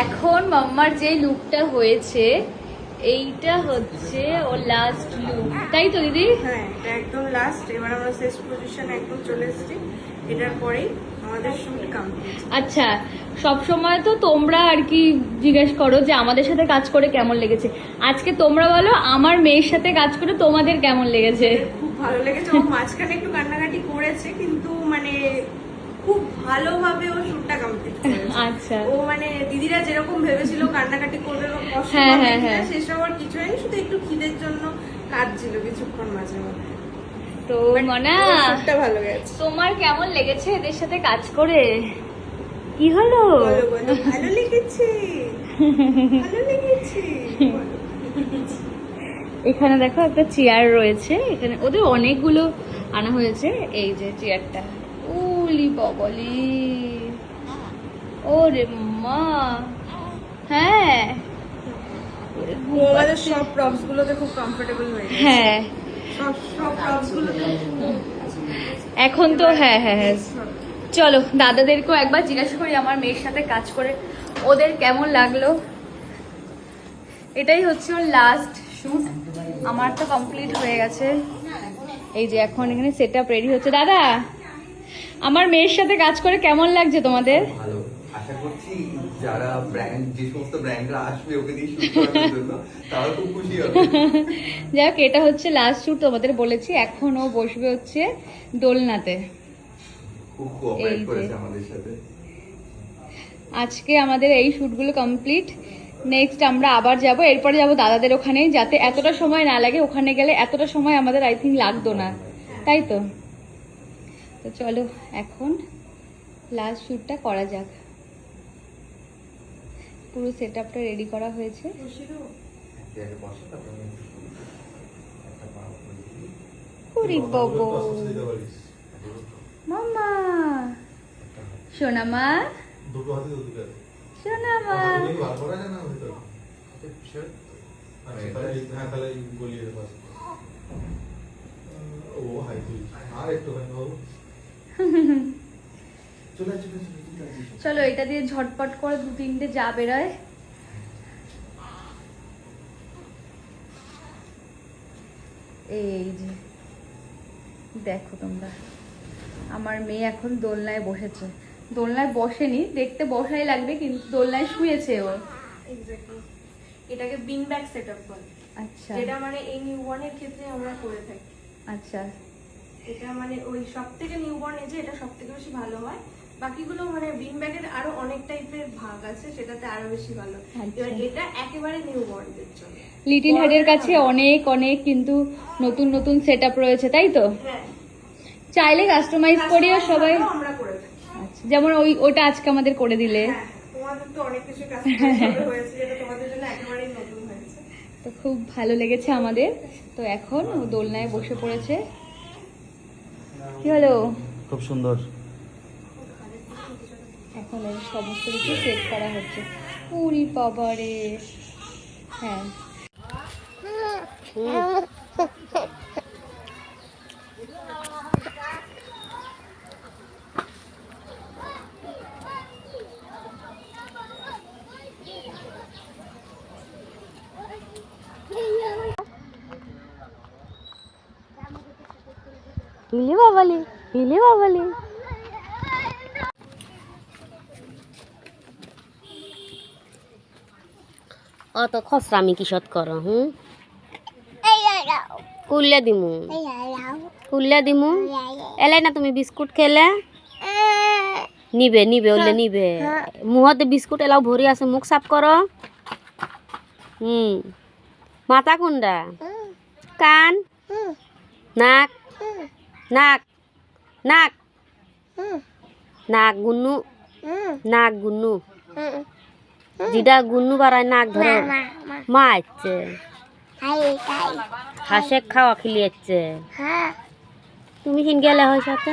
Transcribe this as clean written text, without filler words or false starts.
এখন মাম্মার যে লুকটা হয়েছে এইটা হচ্ছে ও লাস্ট লুক, তাই তো দিদি? হ্যাঁ, এটা একদম লাস্ট। এবার আমরা শেষ পজিশনে একদম চলে এসেছি। এটার পরেই আমাদের শুট কমপ্লিট। আচ্ছা, সব সময় তো তোমরা আর কি জিজ্ঞেস করো যে আমাদের সাথে কাজ করে কেমন লেগেছে। আজকে তোমরা বলো আমার মেয়ের সাথে কাজ করে তোমাদের কেমন লেগেছে। খুব ভালো লেগেছে। ও মাঝখানে একটু কান্নাকাটি করেছে, কিন্তু মানে খুব ভালোভাবে ও শুটটা কমপ্লিট করেছে। আচ্ছা, ও মানে দিদিরা যেরকম ভেবেছিল কান্নাকাটি করবে বা কষ্ট হ্যাঁ, হবে হ্যাঁ, কিনা, হ্যাঁ। সেসব আর কিছু হয়নি। শুধু একটু খিদের জন্য কাঁদছিল কিছুক্ষণ মাঝে মধ্যে। তো মনা শুটটা ভালো গেছে। তোমার কেমন লেগেছে এদের সাথে কাজ করে? কি হলো? বলো বলো, ভালো লেগেছে, ভালো লেগেছে, বলো। এখানে দেখো একটা চেয়ার রয়েছে, এখানে ওদের অনেকগুলো আনা হয়েছে। এই যে চেয়ারটা, উলি ববলি, ওরে মা, হ্যাঁ ও আমাদের সব প্রপস গুলোতে খুব কমফোর্টেবল হয়ে গেছে। হ্যাঁ, সব প্রপস গুলোতে এখন তো হ্যাঁ হ্যাঁ হ্যাঁ। চলো দাদাদেরকেও একবার জিজ্ঞাসা করি আমার মেয়ের সাথে কাজ করে ওদের কেমন লাগলো। এটাই হচ্ছে ওর লাস্ট শুট, আমার তো কমপ্লিট হয়ে গেছে। এই যে এখন এখানে সেট আপ রেডি হচ্ছে। দাদা, আমার মেয়ের সাথে কাজ করে কেমন লাগছে তোমাদের? ভালো। আশা করছি যারা ব্র্যান্ড, যে সমস্ত ব্র্যান্ডরা আসবে ওকে দিয়ে শুট করানোর জন্য, তারা খুব খুশি হবে। যাক, এটা হচ্ছে লাস্ট শুট তোমাদের বলেছি। এখন ও বসবে হচ্ছে দোলনাতে। খুব কোঅপারেট এই যে। করেছে আমাদের সাথে। আজকে আমাদের এই শ্যুটগুলো কমপ্লিট। নেক্সট আমরা আবার যাব, এরপরে যাব দাদাদের ওখানে, যাতে এতটা সময় না লাগে। ওখানে গেলে এতটা সময় আমাদের আই থিঙ্ক লাগতো না, তাই তো? তো চলো এখন লাস্ট শ্যুটটা করা যাক। পুরো সেট আপটা রেডি করা হয়েছে। আগে বসো, তারপর আমি একটু শুনি। একটা পা উপরে দিই। পুরি বাবু, মামা, সোনা মা, দুটো হাতে দুটো সোনা মা। বার করা যায় না ভিতরে? আচ্ছা, হ্যাঁ, তাহলে গলিয়ে পাস। ও হাই তুই আর একটুখানি বাবু। চলে আসো, চলে আসো, ঠিক আছে। চলো এটা দিয়ে ঝটপট করে 2-3টে যা বেরোয়। এই যে দেখো তোমরা, আমার মেয়ে এখন দোলনায় বসেছে। দোলনায় বসেনি, দেখতে বসাই লাগবে, কিন্তু দোলনায় শুয়েছে ও। এক্স্যাক্টলি, এটাকে বিন ব্যাগ সেটআপ বলে। আচ্ছা যেটা মানে এই নিউবর্নের ক্ষেত্রে আমরা করে থাকি। আচ্ছা, এটা মানে ওই সবথেকে নিউবর্ন এজে এটা সবথেকে বেশি ভালো হয়। বাকিগুলো মানে বিন ব্যাগের আরো অনেক টাইপের ভাগ আছে, সেটাতে আরো বেশি ভালো। আচ্ছা। এবার এটা একেবারে নিউবর্নদের জন্য। লিটিল হার্টের কাছে অনেক অনেক কিন্তু নতুন নতুন সেট আপ রয়েছে, তাই তো? হ্যাঁ, চাইলে কাস্টমাইজ করিও সবাই। আমরা করে থাকি। আচ্ছা, যেমন ওটা আজকে আমাদের করে দিলে। হ্যাঁ, তোমাদের তো অনেক কিছু কাস্টমাইজ হয়েছে, যেটা তোমাদের জন্য একেবারেই নতুন হয়েছে। তো খুব ভালো লেগেছে আমাদের। তো এখন ও দোলনায় বসে পড়েছে। কি হলো? খুব সুন্দর। এখন এই সমস্ত কিছু সেট করা হচ্ছে। পুরি বাবারে, হ্যাঁ। হিলি বাবালি, হিলি বাবালি। অত খসরামি কিসত কর? কুললে দিমু, কুললে দিমু। এলাই না তুমি বিস্কুট খেলে নিবে, নিবে ওলে নিবে। মুহতে বিস্কুট এলাও ভরি আছে, মুখ সাফ করো। মাথা কুন্ডা, কান, নাক, নাক, নাক, নাক গুন্নু, নাক গুন্নু। যেটা গুন্নু বাড়ায় নাক ধরে মারছে। হাঁসে খাওয়া খিলিয়েছে। তুমি কিন গেলে হয় সাথে?